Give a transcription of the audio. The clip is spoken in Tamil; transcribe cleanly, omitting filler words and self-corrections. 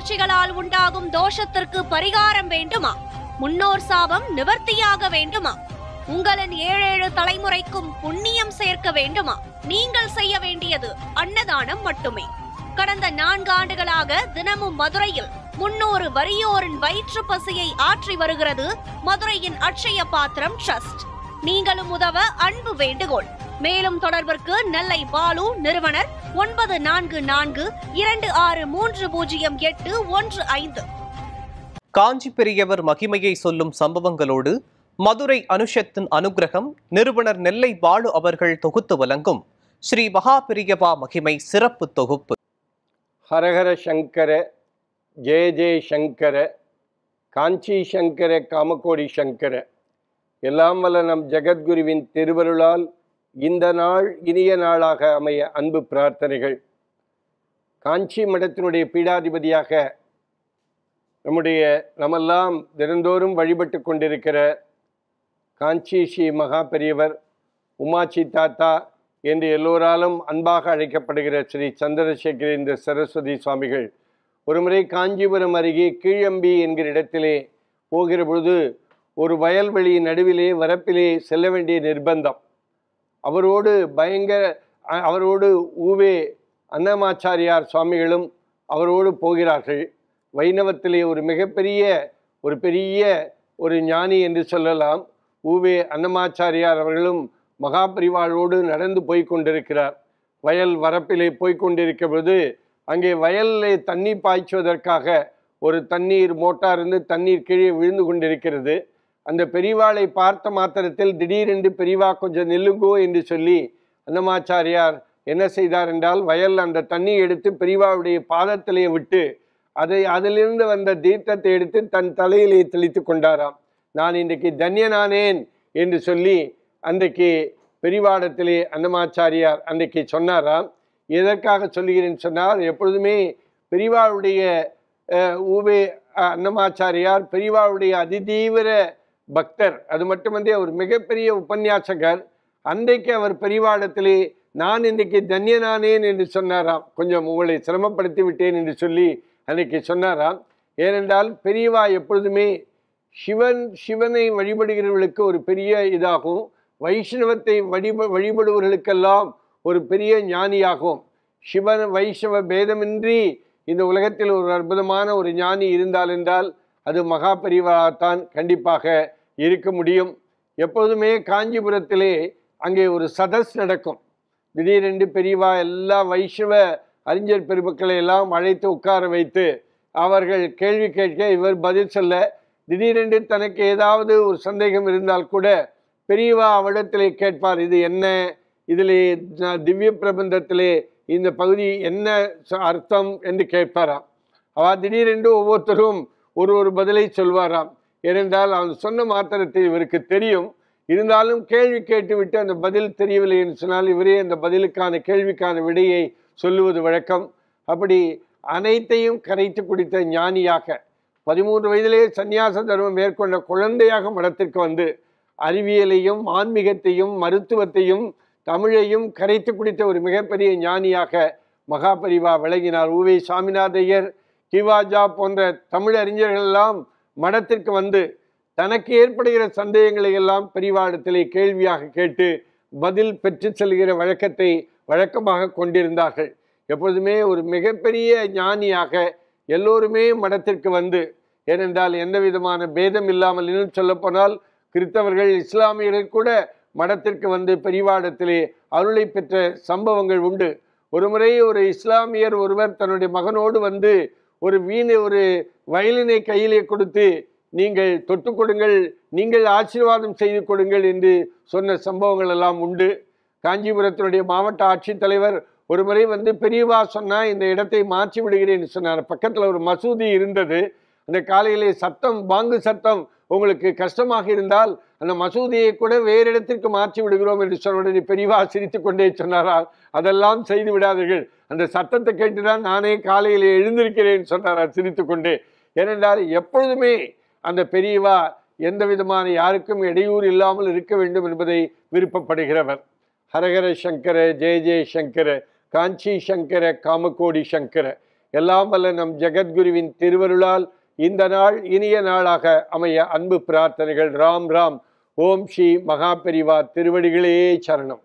காட்சிகளால் உண்டாகும் தோஷத்திற்கு பரிகாரம் வேண்டுமா? முன்னோர் சாபம் நிவர்த்தியாக வேண்டுமா? உங்களின் 7 தலைமுறைக்கும் புண்ணியம் சேர்க்க வேண்டுமா? நீங்கள் செய்ய வேண்டியது அன்னதானம் மட்டுமே. கடந்த 4 ஆண்டுகளாக தினமும் மதுரையில் 300 வறியோரின் வயிற்று பசியை ஆற்றி வருகிறது மதுரையின் அட்சய பாத்திரம் ட்ரஸ்ட். நீங்களும் உதவ அன்பு வேண்டுகோள். மேலும் தொடர்பிற்கு நெல்லை பாலு, நிறுவனர் 9442630815. காஞ்சி பெரியவர் மகிமையை சொல்லும் சம்பவங்களோடு மதுரை அனுஷத்தின் அனுகிரகம் நிறுவனர் நெல்லை பாலு அவர்கள் தொகுத்து வழங்கும் ஸ்ரீ மகா பெரியவா மகிமை சிறப்பு தொகுப்பு. ஹரஹர சங்கர, ஜெய ஜெய சங்கர, காஞ்சி சங்கர, காமகோடி சங்கர. எல்லாம் வல்ல நம் ஜெகத்குருவின் திருவருளால் இந்த நாள் இனிய நாளாக அமைய அன்பு பிரார்த்தனைகள். காஞ்சி மடத்தினுடைய பீடாதிபதியாக நம்மெல்லாம் தினந்தோறும் வழிபட்டு கொண்டிருக்கிற காஞ்சி ஸ்ரீ மகா பெரியவர் உமாச்சி தாத்தா என்று எல்லோராலும் அன்பாக அழைக்கப்படுகிற ஸ்ரீ சந்திரசேகரேந்திர சரஸ்வதி சுவாமிகள் ஒருமுறை காஞ்சிபுரம் அருகே கீழம்பி என்கிற இடத்திலே போகிற பொழுது ஒரு வயல்வெளி நடுவிலே வரப்பிலே செல்ல வேண்டிய நிர்பந்தம். அவரோடு ஊவே அன்னமாச்சாரியார் சுவாமிகளும் அவரோடு போகிறார்கள். வைணவத்திலே ஒரு மிகப்பெரிய ஒரு ஞானி என்று சொல்லலாம். ஊவே அன்னமாச்சாரியார் அவர்களும் மகாபரிவாளோடு நடந்து போய்கொண்டிருக்கிறார். வயல் வரப்பிலே போய்கொண்டிருக்கிற பொழுது அங்கே வயலிலே தண்ணீர் பாய்ச்சுவதற்காக ஒரு தண்ணீர் மோட்டார் இருந்து தண்ணீர் கீழே விழுந்து கொண்டிருக்கிறது. அந்த பெரியவாளை பார்த்த மாத்திரத்தில் திடீரென்று பெரியவா கொஞ்சம் நில்லுங்கோ என்று சொல்லி அன்னமாச்சாரியார் என்ன செய்தார் என்றால், வயல் அந்த தண்ணி எடுத்து பெரியவாவுடைய பாதத்திலே விட்டு அதிலிருந்து வந்த தீர்த்தத்தை எடுத்து தன் தலையிலே தெளித்து கொண்டாராம். நான் இன்றைக்கு தன்யனானேன் என்று சொல்லி அன்றைக்கு பெரியவாடத்திலே அன்னமாச்சாரியார் அன்றைக்கு சொன்னாராம். எதற்காக சொல்லுகிறேன்னு சொன்னால், எப்பொழுதுமே பெரியவாளுடைய ஊவே அன்னமாச்சாரியார் பெரியவாளுடைய அதிதீவிர பக்தர். அது மட்டுமன்றி அவர் மிகப்பெரிய உபன்யாசகர். அன்றைக்கு அவர் பெரியவாடத்திலே நான் இன்றைக்கு தன்யனானேன் என்று சொன்னாராம். கொஞ்சம் உங்களை சிரமப்படுத்தி விட்டேன் என்று சொல்லி அன்றைக்கு சொன்னாராம். ஏனென்றால் பெரியவா எப்பொழுதுமே சிவனை வழிபடுகிறவர்களுக்கு ஒரு பெரிய இதாகும், வைஷ்ணவத்தை வழிபடுவர்களுக்கெல்லாம் ஒரு பெரிய ஞானியாகும். சிவன் வைஷ்ணவ பேதமின்றி இந்த உலகத்தில் ஒரு அற்புதமான ஒரு ஞானி இருந்தால் என்றால் அது மகா பெரியவாத்தான் கண்டிப்பாக இருக்க முடியும். எப்போதுமே காஞ்சிபுரத்திலே அங்கே ஒரு சதஸ் நடக்கும். திடீரென்று பெரியவா எல்லா வைஷ்ணவ அறிஞர் பெருமக்களை எல்லாம் அழைத்து உட்கார வைத்து அவர்கள் கேள்வி கேட்க இவர் பதில் சொல்ல, திடீரென்று தனக்கு ஏதாவது ஒரு சந்தேகம் இருந்தால் கூட பெரியவா அவரிடத்திலே கேட்பார், இது என்ன, இதிலே திவ்ய பிரபந்தத்திலே இந்த பகுதி என்ன அர்த்தம் என்று கேட்பாராம். அவர் திடீரென்று ஒவ்வொருத்தரும் ஒரு பதிலை சொல்வாராம். ஏனென்றால் அவன் சொன்ன மாத்திரத்தில் இவருக்கு தெரியும். இருந்தாலும் கேள்வி கேட்டுவிட்டு அந்த பதில் தெரியவில்லை என்று சொன்னால் இவரே அந்த பதிலுக்கான கேள்விக்கான விடையை சொல்லுவது வழக்கம். அப்படி அனைத்தையும் கரைத்து குடித்த ஞானியாக 13 வயதிலே சந்நியாச தர்மம் மேற்கொண்ட குழந்தையாக மடத்திற்கு வந்து அறிவியலையும் ஆன்மீகத்தையும் மருத்துவத்தையும் தமிழையும் கரைத்து குடித்த ஒரு மிகப்பெரிய ஞானியாக மகாபரிவா விளங்கினார். ஊவே சாமிநாதையர், கிவாஜா போன்ற தமிழ் அறிஞர்கள் எல்லாம் மடத்திற்கு வந்து தனக்கு ஏற்படுகிற சந்தேகங்களை எல்லாம் பெரியவாடத்திலே கேள்வியாக கேட்டு பதில் பெற்று செல்கிற வழக்கத்தை வழக்கமாக கொண்டிருந்தார்கள். எப்பொழுதுமே ஒரு மிகப்பெரிய ஞானியாக எல்லோருமே மடத்திற்கு வந்து, ஏனென்றால் எந்த விதமான பேதம் இல்லாமல், இன்னும் சொல்லப்போனால் கிறிஸ்தவர்கள் இஸ்லாமியர்கள் கூட மடத்திற்கு வந்து பெரியவாடத்திலே அருளை பெற்ற சம்பவங்கள் உண்டு. ஒருமுறை ஒரு இஸ்லாமியர் ஒருவர் தன்னுடைய மகனோடு வந்து ஒரு வயலினை கையிலே கொடுத்து, நீங்கள் தொட்டு கொடுங்கள், நீங்கள் ஆசீர்வாதம் செய்து கொடுங்கள் என்று சொன்ன சம்பவங்கள் எல்லாம் உண்டு. காஞ்சிபுரத்தினுடைய மாவட்ட ஆட்சித்தலைவர் ஒரு முறை வந்து பெரியவா சொன்னால் இந்த இடத்தை மாற்றி விடுகிறேன் சொன்னார். பக்கத்தில் ஒரு மசூதி இருந்தது. அந்த காலையிலே பாங்கு சத்தம் உங்களுக்கு கஷ்டமாக இருந்தால் அந்த மசூதியை கூட வேறு இடத்திற்கு மாற்றி விடுகிறோம் என்று சொன்ன உடனே பெரியவா சிரித்து கொண்டே சொன்னாரால், அதெல்லாம் செய்து விடாதீர்கள், அந்த சத்தத்தை கேட்டுதான் நானே காலையிலே எழுந்திருக்கிறேன் சொன்னாரால் சிரித்து கொண்டே. ஏனென்றால் எப்பொழுதுமே அந்த பெரியவா எந்த விதமான யாருக்கும் இடையூறு இல்லாமல் இருக்க வேண்டும் என்பதை விருப்பப்படுகிறவர். ஹரஹர சங்கர, ஜெய ஜெய சங்கர, காஞ்சி சங்கர, காமகோடி சங்கர. எல்லாம் வல்ல நம் ஜெகத்குருவின் திருவருளால் இந்த நாள் இனிய நாளாக அமைய அன்பு பிரார்த்தனைகள். ராம் ராம். ஓம் ஸ்ரீ மகா பெரிவா திருவடிகளே சரணம்.